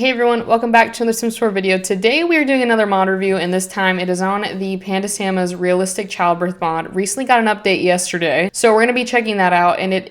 Hey everyone, welcome back to another Sims 4 video. Today we are doing another mod review, and this time it is on the Pandasama's Realistic Childbirth mod. Recently got an update yesterday, so we're going to be checking that out, and it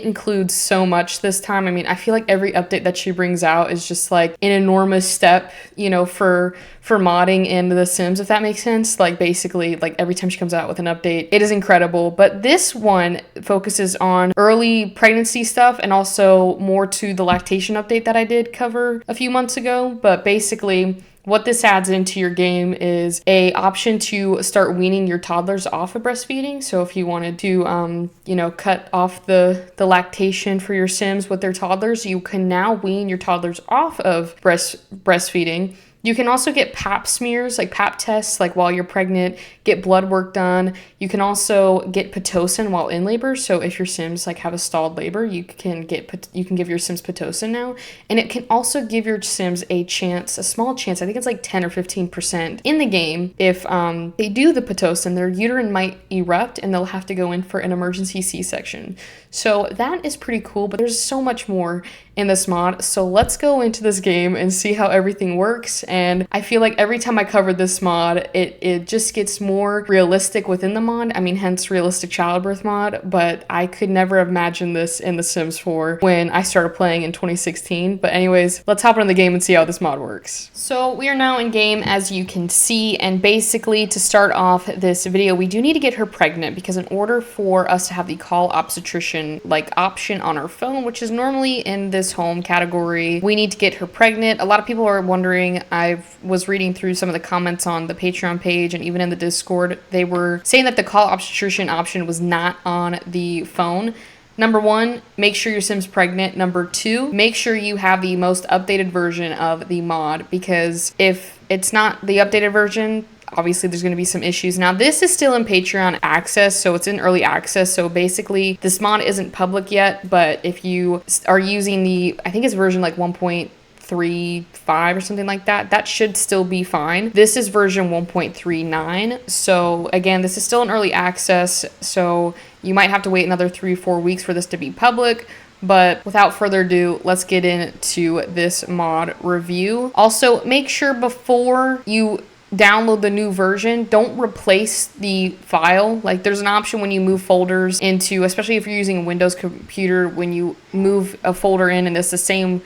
includes so much this time. I mean, I feel like every update that she brings out is just like an enormous step, you know, for modding in The Sims, if that makes sense. Like basically, like every time she comes out with an update, it is incredible. But this one focuses on early pregnancy stuff and also more to the lactation update that I did cover a few months ago. But basically, what this adds into your game is a option to start weaning your toddlers off of breastfeeding. So if you wanted to, you know, cut off the lactation for your Sims with their toddlers, you can now wean your toddlers off of breastfeeding. You can also get PAP smears, like PAP tests, like while you're pregnant, get blood work done. You can also get Pitocin while in labor. So if your Sims like have a stalled labor, you can give your Sims Pitocin now. And it can also give your Sims a small chance, I think it's like 10 or 15% in the game. If they do the Pitocin, their uterine might erupt and they'll have to go in for an emergency C-section. So that is pretty cool, but there's so much more in this mod. So let's go into this game and see how everything works. And I feel like every time I cover this mod, it just gets more realistic within the mod. I mean, hence Realistic Childbirth mod, but I could never have imagined this in The Sims 4 when I started playing in 2016. But anyways, let's hop into the game and see how this mod works. So we are now in game, as you can see, and basically to start off this video, we do need to get her pregnant, because in order for us to have the call obstetrician like option on our phone, which is normally in this home category, we need to get her pregnant. A lot of people are wondering. I was reading through some of the comments on the Patreon page and even in the Discord. They were saying that the call obstetrician option was not on the phone. Number one, make sure your Sim's pregnant. Number two, make sure you have the most updated version of the mod, because if it's not the updated version, obviously there's going to be some issues. Now this is still in Patreon access, so it's in early access. So basically this mod isn't public yet, but if you are using I think it's version like 1.35 or something like that, that should still be fine. This is version 1.39. So again, this is still in early access, so you might have to wait another 3-4 weeks for this to be public. But without further ado, let's get into this mod review. Also, make sure before you download the new version, don't replace the file. Like there's an option when you move folders into, especially if you're using a Windows computer, when you move a folder in and it's the same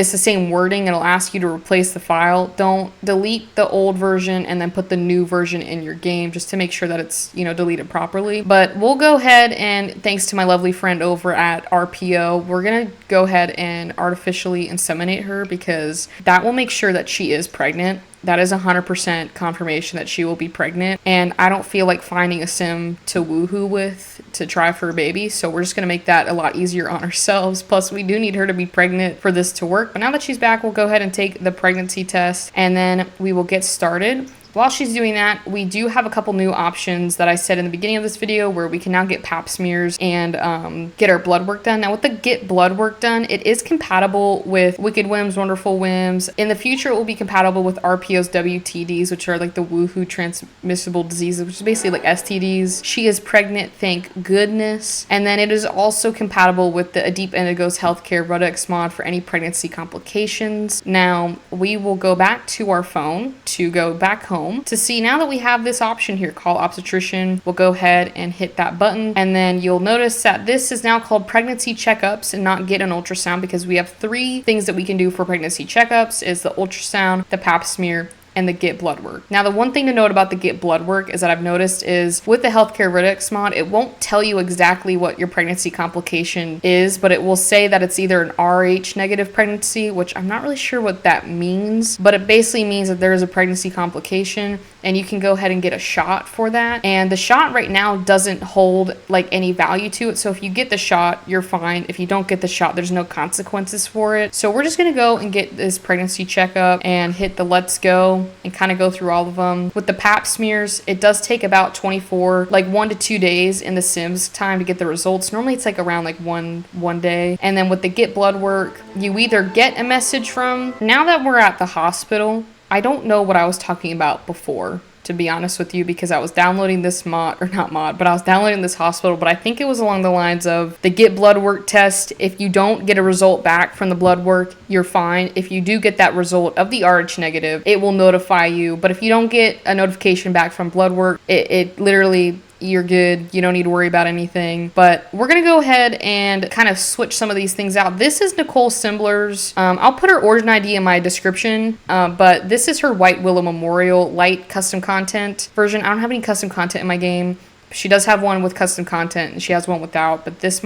wording, it'll ask you to replace the file. Don't delete the old version and then put the new version in your game, just to make sure that it's, you know, deleted properly. But we'll go ahead and, thanks to my lovely friend over at RPO, we're gonna go ahead and artificially inseminate her, because that will make sure that she is pregnant. That is 100% confirmation that she will be pregnant, and I don't feel like finding a Sim to woohoo with to try for a baby, so we're just going to make that a lot easier on ourselves. Plus, we do need her to be pregnant for this to work. But now that she's back, we'll go ahead and take the pregnancy test, and then we will get started. While she's doing that, we do have a couple new options that I said in the beginning of this video, where we can now get PAP smears and get our blood work done. Now with the get blood work done, it is compatible with Wicked Whims, Wonderful Whims. In the future, it will be compatible with RPO's WTDs, which are like the woohoo transmissible diseases, which is basically like STDs. She is pregnant, thank goodness. And then it is also compatible with the Deep Indigo's Healthcare Rudex mod for any pregnancy complications. Now we will go back to our phone to go back home to see, now that we have this option here, call obstetrician. We'll go ahead and hit that button, and then you'll notice that this is now called pregnancy checkups and not get an ultrasound, because we have 3 things that we can do for pregnancy checkups: is the ultrasound, the PAP smear, and the get blood work. Now the one thing to note about the get blood work is that I've noticed is with the healthcare Rudex mod, it won't tell you exactly what your pregnancy complication is, but it will say that it's either an RH negative pregnancy, which I'm not really sure what that means, but it basically means that there is a pregnancy complication and you can go ahead and get a shot for that. And the shot right now doesn't hold like any value to it, so if you get the shot, you're fine. If you don't get the shot, there's no consequences for it. So we're just gonna go and get this pregnancy checkup and hit the let's go and kind of go through all of them. With the PAP smears, it does take about 1 to 2 days in the Sims time to get the results. Normally it's like around like one day. And then with the get blood work, you either get a message from, now that we're at the hospital, I don't know what I was talking about before. to be honest with you, because I was downloading this mod, or not mod, but I was downloading this hospital, but I think it was along the lines of the get blood work test. If you don't get a result back from the blood work, you're fine. If you do get that result of the RH negative, it will notify you. But if you don't get a notification back from blood work, it literally, you're good. You don't need to worry about anything. But we're going to go ahead and kind of switch some of these things out. This is Nicolesimblr's. I'll put her origin ID in my description, but this is her White Willow Memorial Light custom content version. I don't have any custom content in my game. She does have one with custom content and she has one without, but this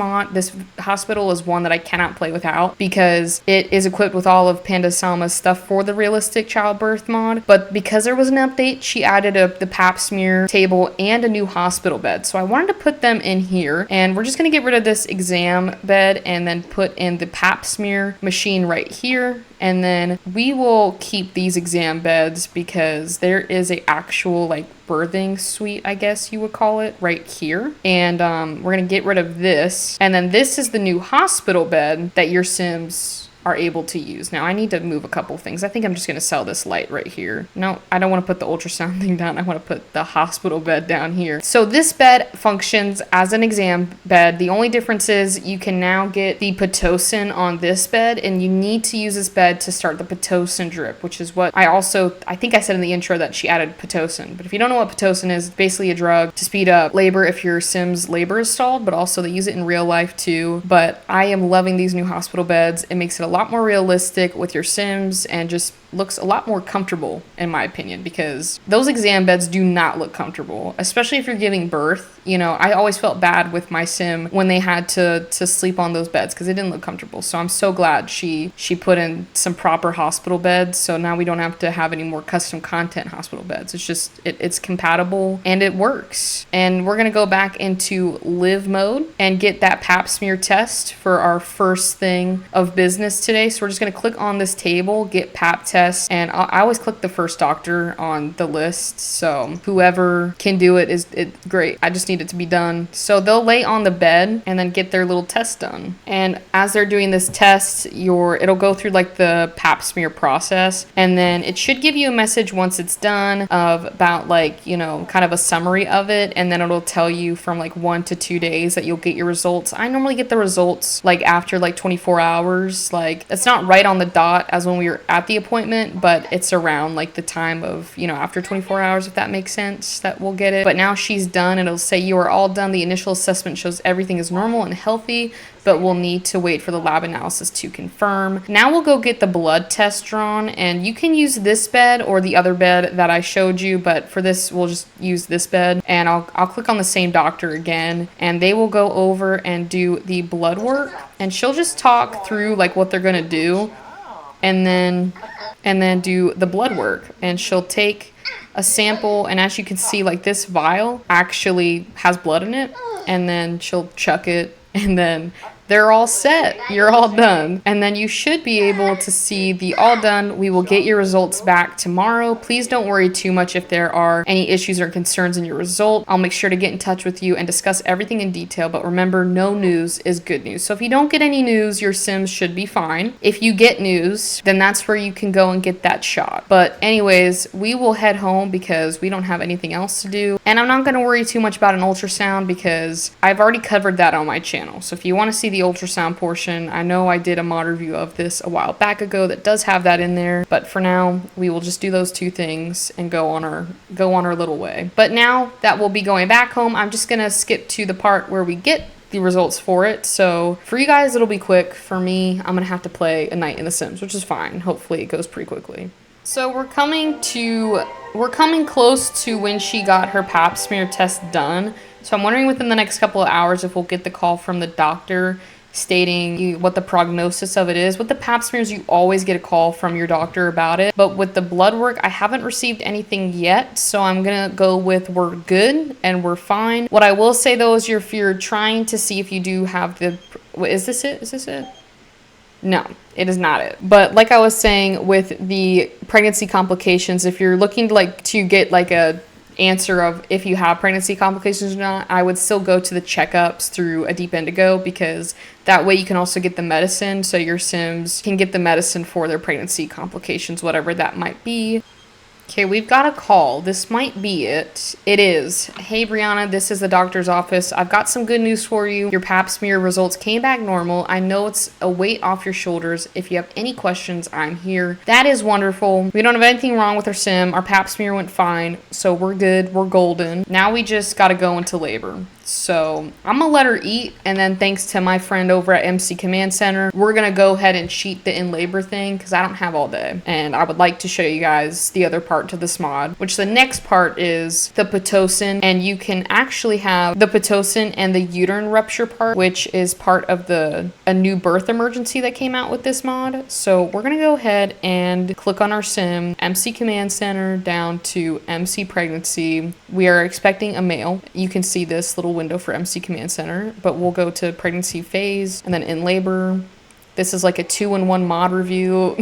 hospital is one that I cannot play without because it is equipped with all of Panda Salma's stuff for the realistic childbirth mod. But because there was an update, she added the PAP smear table and a new hospital bed. So I wanted to put them in here, and we're just going to get rid of this exam bed and then put in the PAP smear machine right here. And then we will keep these exam beds because there is a actual like birthing suite, I guess you would call it, right here. And we're gonna get rid of this. And then this is the new hospital bed that your Sims are able to use. Now I need to move a couple things. I think I'm just going to sell this light right here. No, I don't want to put the ultrasound thing down. I want to put the hospital bed down here. So this bed functions as an exam bed. The only difference is you can now get the Pitocin on this bed, and you need to use this bed to start the Pitocin drip, which is what I think I said in the intro that she added Pitocin. But if you don't know what Pitocin is, it's basically a drug to speed up labor if your Sim's labor is stalled, but also they use it in real life too. But I am loving these new hospital beds. It makes it a lot more realistic with your Sims and just looks a lot more comfortable in my opinion, because those exam beds do not look comfortable, especially if you're giving birth. You know, I always felt bad with my Sim when they had to sleep on those beds because it didn't look comfortable. So I'm so glad she put in some proper hospital beds, so now we don't have to have any more custom content hospital beds. It's just it's compatible and it works. And we're gonna go back into live mode and get that pap smear test for our first thing of business today. So we're just gonna click on this table, get pap test, and I always click the first doctor on the list, so whoever can do it is great. I just need it to be done. So they'll lay on the bed and then get their little test done, and as they're doing this test, it'll go through like the pap smear process, and then it should give you a message once it's done about like, you know, kind of a summary of it, and then it'll tell you from like 1 to 2 days that you'll get your results. I normally get the results like after like 24 hours. Like it's not right on the dot as when we were at the appointment, but it's around like the time of, you know, after 24 hours, if that makes sense, that we'll get it. But now she's done, and it'll say you are all done. The initial assessment shows everything is normal and healthy, but we'll need to wait for the lab analysis to confirm. Now we'll go get the blood test drawn, and you can use this bed or the other bed that I showed you, but for this we'll just use this bed, and I'll click on the same doctor again, and they will go over and do the blood work, and she'll just talk through like what they're gonna do, and then do the blood work, and she'll take a sample, and as you can see, like this vial actually has blood in it, and then she'll chuck it, and then they're all set. You're all done. And then you should be able to see the all done. We will get your results back tomorrow. Please don't worry too much if there are any issues or concerns in your result. I'll make sure to get in touch with you and discuss everything in detail. But remember, no news is good news. So if you don't get any news, your Sims should be fine. If you get news, then that's where you can go and get that shot. But anyways, we will head home because we don't have anything else to do. And I'm not going to worry too much about an ultrasound because I've already covered that on my channel. So if you want to see the ultrasound portion, I know I did a mod review of this a while back ago that does have that in there, but for now we will just do those two things and go on our little way. But now that we'll be going back home, I'm just gonna skip to the part where we get the results for it. So for you guys it'll be quick. For me, I'm gonna have to play a night in The Sims, which is fine. Hopefully it goes pretty quickly. So we're coming close to when she got her pap smear test done. So I'm wondering within the next couple of hours if we'll get the call from the doctor stating what the prognosis of it is. With the pap smears, you always get a call from your doctor about it. But with the blood work, I haven't received anything yet. So I'm going to go with we're good and we're fine. What I will say though is if you're trying to see if you do have the... Is this it? Is this it? No, it is not it. But like I was saying with the pregnancy complications, if you're looking to get like a answer of if you have pregnancy complications or not, I would still go to the checkups through a Deep Indigo, because that way you can also get the medicine, so your Sims can get the medicine for their pregnancy complications, whatever that might be. Okay, we've got a call. This might be it. It is. Hey, Brianna, this is the doctor's office. I've got some good news for you. Your pap smear results came back normal. I know it's a weight off your shoulders. If you have any questions, I'm here. That is wonderful. We don't have anything wrong with our sim. Our pap smear went fine, so we're good. We're golden. Now we just got to go into labor. So I'm gonna let her eat, and then thanks to my friend over at MC Command Center, we're gonna go ahead and cheat the in labor thing because I don't have all day, and I would like to show you guys the other part to this mod, which the next part is the Pitocin, and you can actually have the Pitocin and the uterine rupture part, which is part of a new birth emergency that came out with this mod. So we're gonna go ahead and click on our sim, MC Command Center down to MC Pregnancy. We are expecting a male. You can see this little window for MC Command Center, but we'll go to pregnancy phase and then in labor. This is like a 2-in-1 mod review.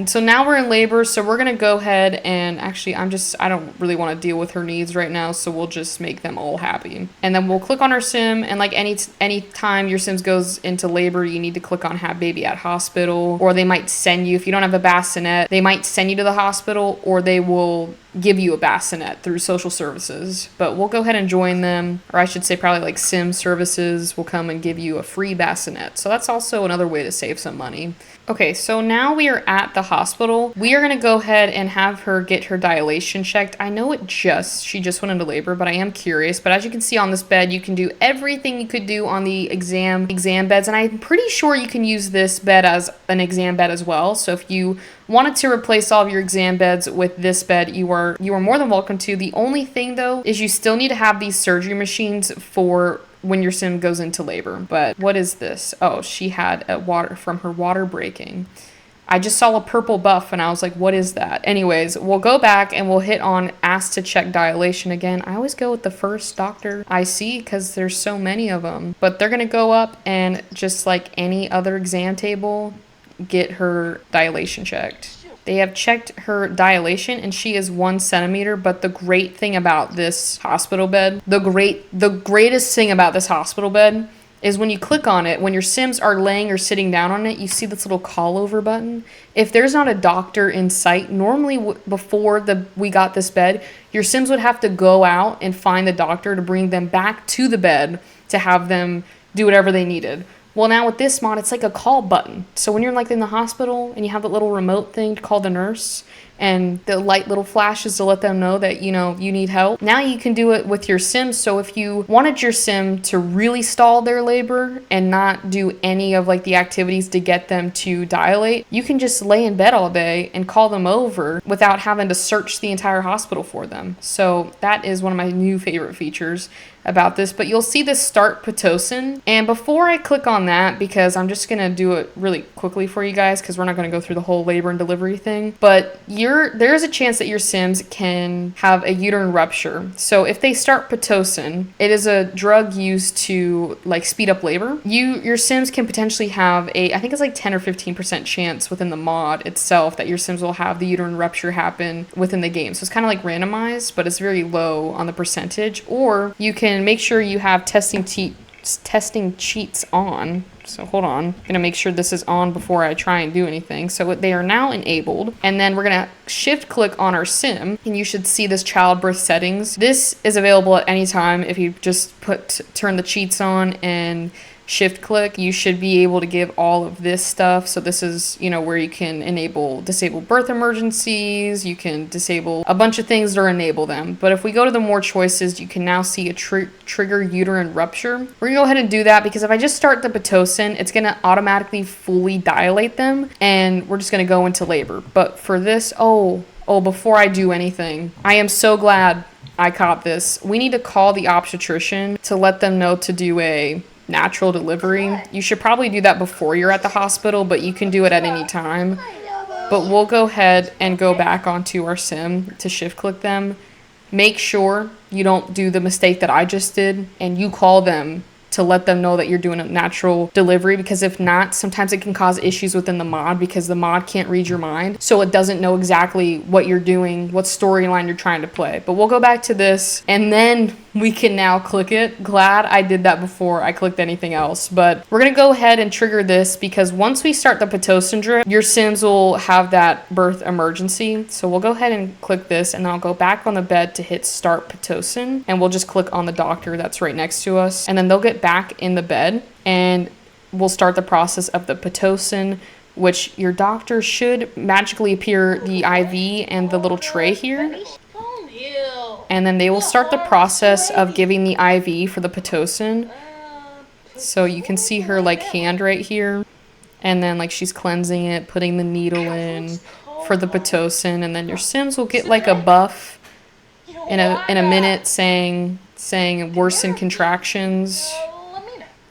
So now we're in labor, so we're gonna go ahead and actually I don't really want to deal with her needs right now, so we'll just make them all happy. And then we'll click on our sim, and like any time your sims goes into labor, you need to click on have baby at hospital, or they might send you, if you don't have a bassinet, they might send you to the hospital, or they will give you a bassinet through social services. But we'll go ahead and join them, or I should say probably like sim services will come and give you a free bassinet. So that's also another way to save some money. Okay, so now we are at the hospital. We are gonna go ahead and have her get her dilation checked. I know she just went into labor, but I am curious. But as you can see on this bed, you can do everything you could do on the exam beds, and I'm pretty sure you can use this bed as an exam bed as well. So if you wanted to replace all of your exam beds with this bed, you are more than welcome to. The only thing though is you still need to have these surgery machines for when your sim goes into labor. But what is this? Oh, she had a water from her water breaking. I just saw a purple buff and I was like, what is that? Anyways, we'll go back and we'll hit on ask to check dilation again. I always go with the first doctor I see because there's so many of them. But they're gonna go up and just like any other exam table, get her dilation checked. They have checked her dilation and she is 1 centimeter, but the great thing about this hospital bed, the greatest thing about this hospital bed is when you click on it, when your sims are laying or sitting down on it, you see this little call over button. If there's not a doctor in sight, normally before we got this bed, your sims would have to go out and find the doctor to bring them back to the bed to have them do whatever they needed. Well, now with this mod, it's like a call button. So when you're like in the hospital and you have that little remote thing to call the nurse and the light little flashes to let them know that, you know, you need help. Now you can do it with your sims. So if you wanted your sim to really stall their labor and not do any of like the activities to get them to dilate, you can just lay in bed all day and call them over without having to search the entire hospital for them. So that is one of my new favorite features about this. But you'll see this start Pitocin, and before I click on that, because I'm just gonna do it really quickly for you guys because we're not gonna go through the whole labor and delivery thing, but there's a chance that your sims can have a uterine rupture. So if they start Pitocin, it is a drug used to like speed up labor. Your sims can potentially have I think it's like 10 or 15% chance within the mod itself that your sims will have the uterine rupture happen within the game. So it's kind of like randomized, but it's very low on the percentage. Or you can make sure you have testing cheats on. So hold on, I'm gonna make sure this is on before I try and do anything. So they are now enabled, and then we're gonna shift click on our sim, and you should see this childbirth settings. This is available at any time. If you just turn the cheats on and shift click, you should be able to give all of this stuff. So this is, you know, where you can disable birth emergencies, you can disable a bunch of things to enable them. But if we go to the more choices, you can now see a trigger uterine rupture. We're gonna go ahead and do that because if I just start the Pitocin, it's gonna automatically fully dilate them and we're just gonna go into labor. But for this, before I do anything, I am so glad I caught this. We need to call the obstetrician to let them know to do a natural delivery. You should probably do that before you're at the hospital, but you can do it at any time. But we'll go ahead and go back onto our sim to shift click them. Make sure you don't do the mistake that I just did and you call them to let them know that you're doing a natural delivery, because if not, sometimes it can cause issues within the mod because the mod can't read your mind. So it doesn't know exactly what you're doing, what storyline you're trying to play. But we'll go back to this and then we can now click it. Glad I did that before I clicked anything else. But we're gonna go ahead and trigger this because once we start the Pitocin drip, your Sims will have that birth emergency. So we'll go ahead and click this and then I'll go back on the bed to hit start Pitocin, and we'll just click on the doctor that's right next to us, and then they'll get back in the bed and we'll start the process of the Pitocin, which your doctor should magically appear the IV and the little tray here. And then they will start the process of giving the IV for the Pitocin. So you can see her like hand right here. And then like she's cleansing it, putting the needle in for the Pitocin. And then your Sims will get like a buff in a minute saying worsen contractions.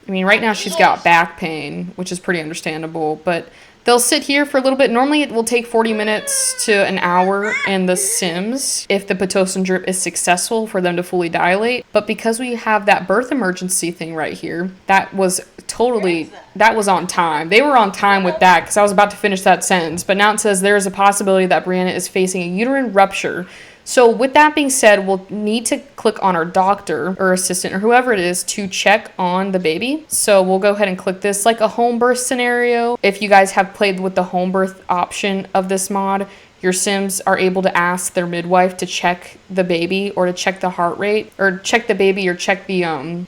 I mean, right now she's got back pain, which is pretty understandable, but they'll sit here for a little bit. Normally it will take 40 minutes to an hour in the Sims if the Pitocin drip is successful for them to fully dilate. But because we have that birth emergency thing right here, that was on time. They were on time with that because I was about to finish that sentence. But now it says there is a possibility that Brianna is facing a uterine rupture. So with that being said, we'll need to click on our doctor or assistant or whoever it is to check on the baby. So we'll go ahead and click this like a home birth scenario. If you guys have played with the home birth option of this mod, your Sims are able to ask their midwife to check the baby or to check the heart rate or check the baby or check the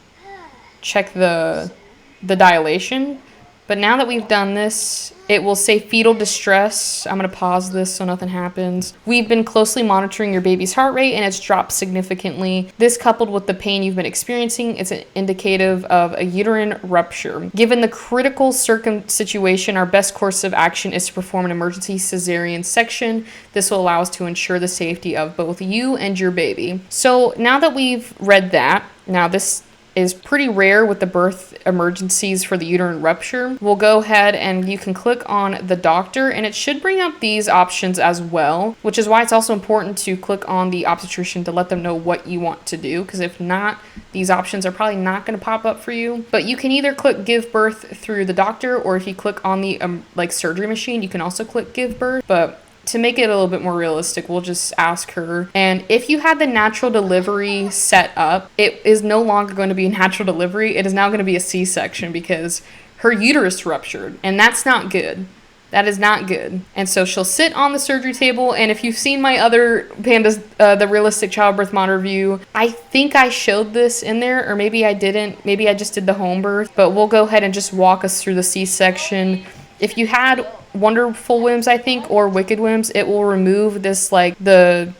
dilation. But now that we've done this, it will say fetal distress. I'm going to pause this so nothing happens. We've been closely monitoring your baby's heart rate and it's dropped significantly. This coupled with the pain you've been experiencing is indicative of a uterine rupture. Given the critical situation, our best course of action is to perform an emergency cesarean section. This will allow us to ensure the safety of both you and your baby. So now that we've read that, now this is pretty rare with the birth emergencies for the uterine rupture. We'll go ahead and you can click on the doctor and it should bring up these options as well, which is why it's also important to click on the obstetrician to let them know what you want to do, because if not, these options are probably not going to pop up for you. But you can either click give birth through the doctor, or if you click on the like surgery machine, you can also click give birth. But to make it a little bit more realistic, we'll just ask her. And if you had the natural delivery set up, it is no longer going to be a natural delivery. It is now going to be a C-section because her uterus ruptured, and that's not good. That is not good. And so she'll sit on the surgery table, and if you've seen my other Pandas, the realistic childbirth mod review, I think I showed this in there, or maybe I didn't. Maybe I just did the home birth, but we'll go ahead and just walk us through the C-section. If you had Wonderful Whims, I think, or Wicked Whims, it will remove this like the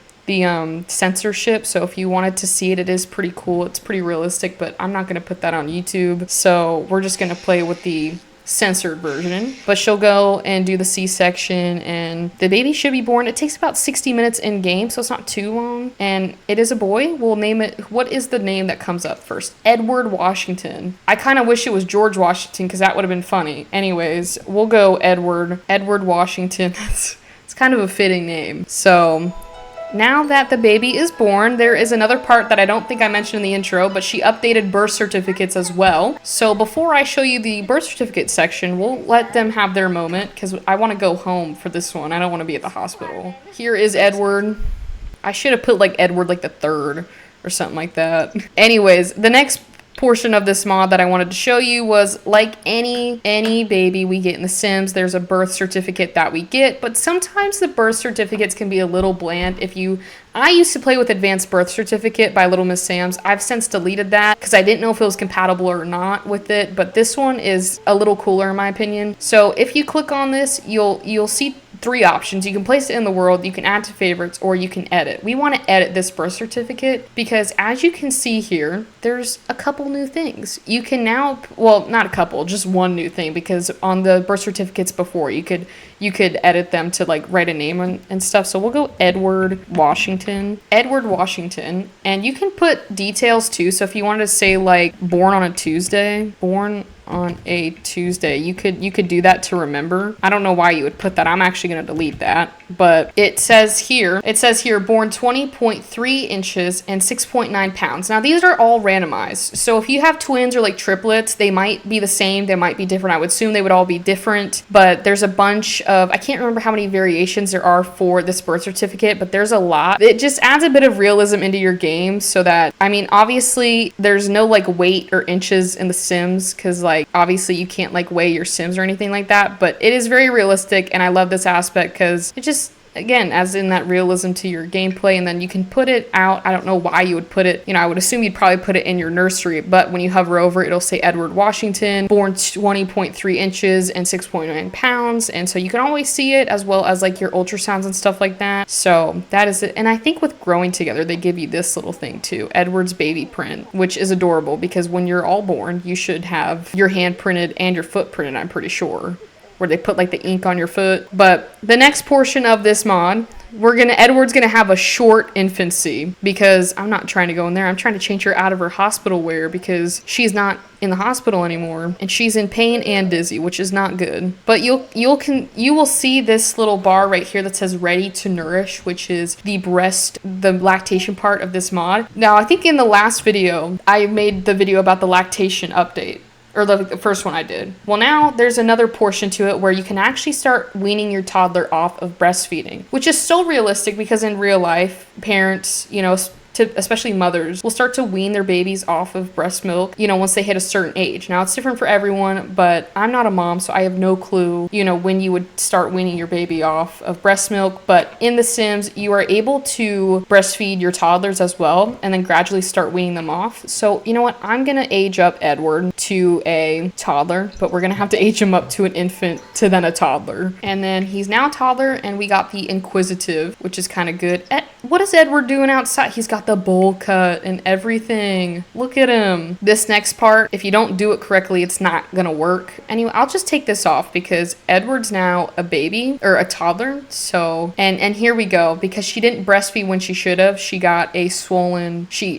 censorship. So if you wanted to see it, it is pretty cool. It's pretty realistic, but I'm not going to put that on YouTube. So we're just going to play with the censored version. But she'll go and do the C-section and the baby should be born. It takes about 60 minutes in game, so it's not too long. And it is a boy. We'll name it, what is the name that comes up first? Edward Washington. I kind of wish it was George Washington because that would have been funny. Anyways, we'll go Edward Washington. It's kind of a fitting name. So now that the baby is born, there is another part that I don't think I mentioned in the intro, but she updated birth certificates as well. So before I show you the birth certificate section, we'll let them have their moment because I want to go home for this one. I don't want to be at the hospital. Here is Edward. I should have put like Edward like the third or something like that. Anyways, the next portion of this mod that I wanted to show you was like any baby we get in The Sims, there's a birth certificate that we get, but sometimes the birth certificates can be a little bland. I used to play with Advanced Birth Certificate by Little Miss Sam's. I've since deleted that because I didn't know if it was compatible or not with it, but this one is a little cooler in my opinion. So if you click on this, you'll see three options. You can place it in the world, you can add to favorites, or you can edit. We want to edit this birth certificate because as you can see here, there's a couple new things. You can now, well, not a couple, just one new thing, because on the birth certificates before, you could edit them to like write a name and stuff. So we'll go Edward Washington, and you can put details too. So if you wanted to say like born on a Tuesday, born on a Tuesday. You could do that to remember. I don't know why you would put that. I'm actually going to delete that. But it says here born 20.3 inches and 6.9 pounds. Now these are all randomized. So if you have twins or like triplets, they might be the same, they might be different. I would assume they would all be different, but there's a bunch of, I can't remember how many variations there are for this birth certificate, but there's a lot. It just adds a bit of realism into your game so that, I mean, obviously there's no like weight or inches in the Sims because like obviously you can't like weigh your Sims or anything like that, but it is very realistic and I love this aspect because it just, again, as in that realism to your gameplay, and then you can put it out. I don't know why you would put it, I would assume you'd probably put it in your nursery, but when you hover over it'll say Edward Washington, born 20.3 inches and 6.9 pounds, and so you can always see it as well as like your ultrasounds and stuff like that. So that is it. And I think with Growing Together they give you this little thing too, Edward's baby print, which is adorable because when you're all born you should have your hand printed and your foot printed, I'm pretty sure, where they put like the ink on your foot. But the next portion of this mod, Edward's gonna have a short infancy because I'm not trying to go in there. I'm trying to change her out of her hospital wear because she's not in the hospital anymore and she's in pain and dizzy, which is not good. But you will see this little bar right here that says ready to nourish, which is the lactation part of this mod. Now, I think in the last video, I made the video about the lactation update, or the first one I did. Well, now there's another portion to it where you can actually start weaning your toddler off of breastfeeding, which is so realistic because in real life, parents, especially mothers, will start to wean their babies off of breast milk, once they hit a certain age. Now, it's different for everyone, but I'm not a mom, so I have no clue, when you would start weaning your baby off of breast milk. But in The Sims, you are able to breastfeed your toddlers as well, and then gradually start weaning them off. So, you know what? I'm gonna age up Edward to a toddler, but we're gonna have to age him up to an infant to then a toddler. And then he's now a toddler, and we got the Inquisitive, which is kind of good. What is Edward doing outside? He's got the bowl cut and everything. Look at him. This next part, if you don't do it correctly, it's not gonna work. Anyway, I'll just take this off because Edward's now a baby or a toddler. So, and here we go. Because she didn't breastfeed when she should have, she got a swollen, she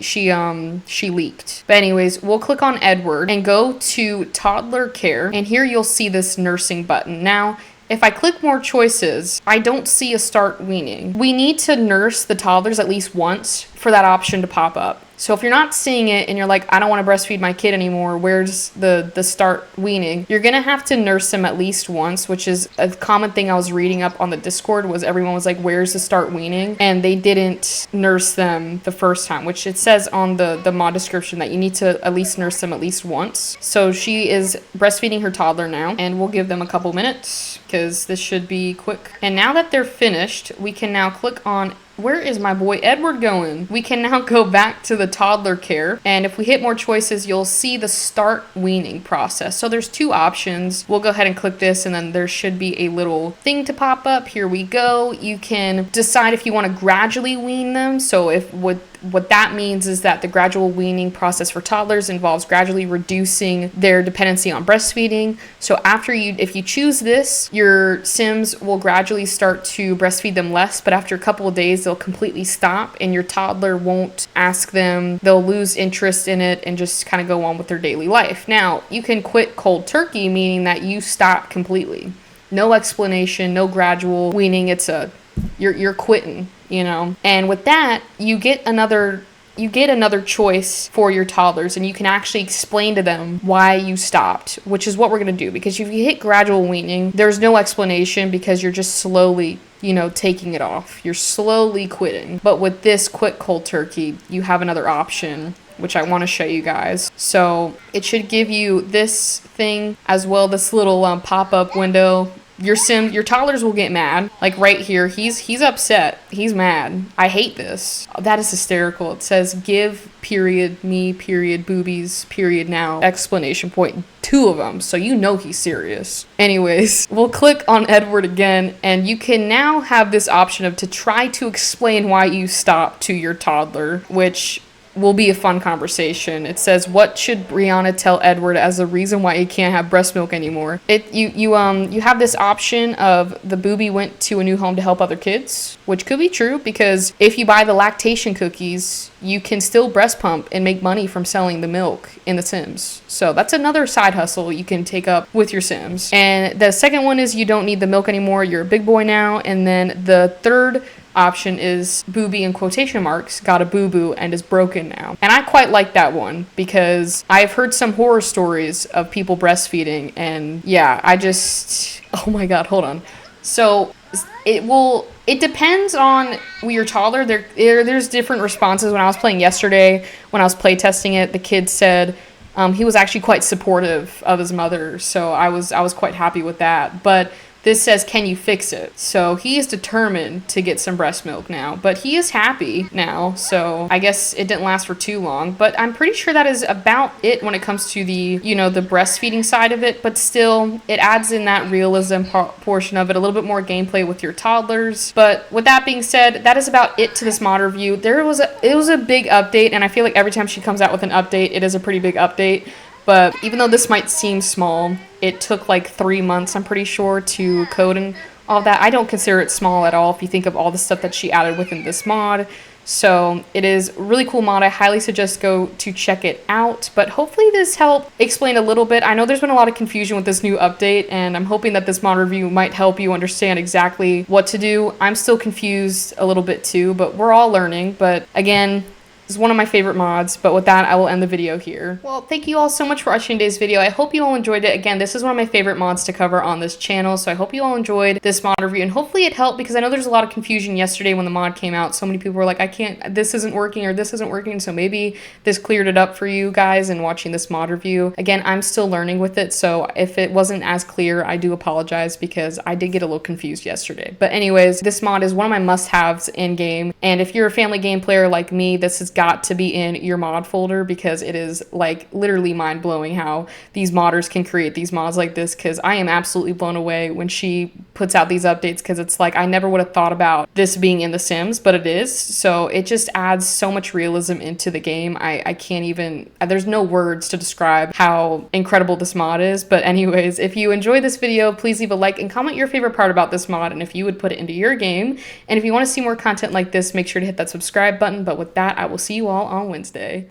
leaked. But anyways, we'll click on Edward and go to toddler care, and here you'll see this nursing button. Now, if I click more choices, I don't see a start weaning. We need to nurse the toddlers at least once for that option to pop up. So if you're not seeing it and you're like, I don't want to breastfeed my kid anymore, where's the start weaning? You're gonna have to nurse them at least once, which is a common thing I was reading up on the Discord, was everyone was like, where's the start weaning? And they didn't nurse them the first time, which it says on the mod description that you need to at least nurse them at least once. So she is breastfeeding her toddler now, and we'll give them a couple minutes because this should be quick. And now that they're finished, we can now click on, where is my boy Edward going? We can now go back to the toddler care, and if we hit more choices, you'll see the start weaning process. So there's two options. We'll go ahead and click this, and then there should be a little thing to pop up. Here we go. You can decide if you want to gradually wean them. So if what that means is that the gradual weaning process for toddlers involves gradually reducing their dependency on breastfeeding. So if you choose this, your Sims will gradually start to breastfeed them less, but after a couple of days, they'll completely stop, and your toddler won't ask them. They'll lose interest in it and just kind of go on with their daily life. Now, you can quit cold turkey, meaning that you stop completely. No explanation, no gradual weaning. You're quitting, And with that, you get another choice for your toddlers, and you can actually explain to them why you stopped, which is what we're going to do. Because if you hit gradual weaning, there's no explanation because you're just slowly, taking it off. You're slowly quitting. But with this quit cold turkey, you have another option, which I want to show you guys. So it should give you this thing as well, this little pop-up window. Your toddlers will get mad. Like right here, he's upset. He's mad. I hate this. That is hysterical. It says give period me period boobies period now exclamation point. 2 of them, so he's serious. Anyways, we'll click on Edward again, and you can now have this option of to try to explain why you stopped to your toddler, which will be a fun conversation. It says, what should Brianna tell Edward as the reason why he can't have breast milk anymore? You have this option of the booby went to a new home to help other kids, which could be true, because if you buy the lactation cookies, you can still breast pump and make money from selling the milk in The Sims. So that's another side hustle you can take up with your Sims. And the second one is you don't need the milk anymore. You're a big boy now. And then the third option is booby in quotation marks got a boo-boo and is broken now. And I quite like that one because I've heard some horror stories of people breastfeeding, and yeah, oh my god, hold on. So it depends on your toddler. There's different responses. When I was playing yesterday, when I was play testing it, the kid said he was actually quite supportive of his mother, so I was quite happy with that. But this says, can you fix it? So he is determined to get some breast milk now, but he is happy now. So I guess it didn't last for too long, but I'm pretty sure that is about it when it comes to the, the breastfeeding side of it. But still, it adds in that realism portion of it, a little bit more gameplay with your toddlers. But with that being said, that is about it to this mod review. It was a big update, and I feel like every time she comes out with an update, it is a pretty big update. But even though this might seem small, it took like 3 months, I'm pretty sure, to code and all that. I don't consider it small at all if you think of all the stuff that she added within this mod. So it is a really cool mod. I highly suggest go to check it out. But hopefully this helped explain a little bit. I know there's been a lot of confusion with this new update, and I'm hoping that this mod review might help you understand exactly what to do. I'm still confused a little bit too, but we're all learning. But again, this is one of my favorite mods, but with that, I will end the video here. Well, thank you all so much for watching today's video. I hope you all enjoyed it. Again, this is one of my favorite mods to cover on this channel, so I hope you all enjoyed this mod review, and hopefully it helped, because I know there's a lot of confusion yesterday when the mod came out. So many people were like, this isn't working, or this isn't working, so maybe this cleared it up for you guys in watching this mod review. Again, I'm still learning with it, so if it wasn't as clear, I do apologize, because I did get a little confused yesterday. But anyways, this mod is one of my must-haves in-game, and if you're a family game player like me, this has got to be in your mod folder, because it is like literally mind-blowing how these modders can create these mods like this, because I am absolutely blown away when she puts out these updates, because it's like I never would have thought about this being in The Sims, but it is. So it just adds so much realism into the game. I can't even, there's no words to describe how incredible this mod is. But anyways, if you enjoyed this video, please leave a like and comment your favorite part about this mod and if you would put it into your game. And if you want to see more content like this, make sure to hit that subscribe button. But with that, I will see you all on Wednesday.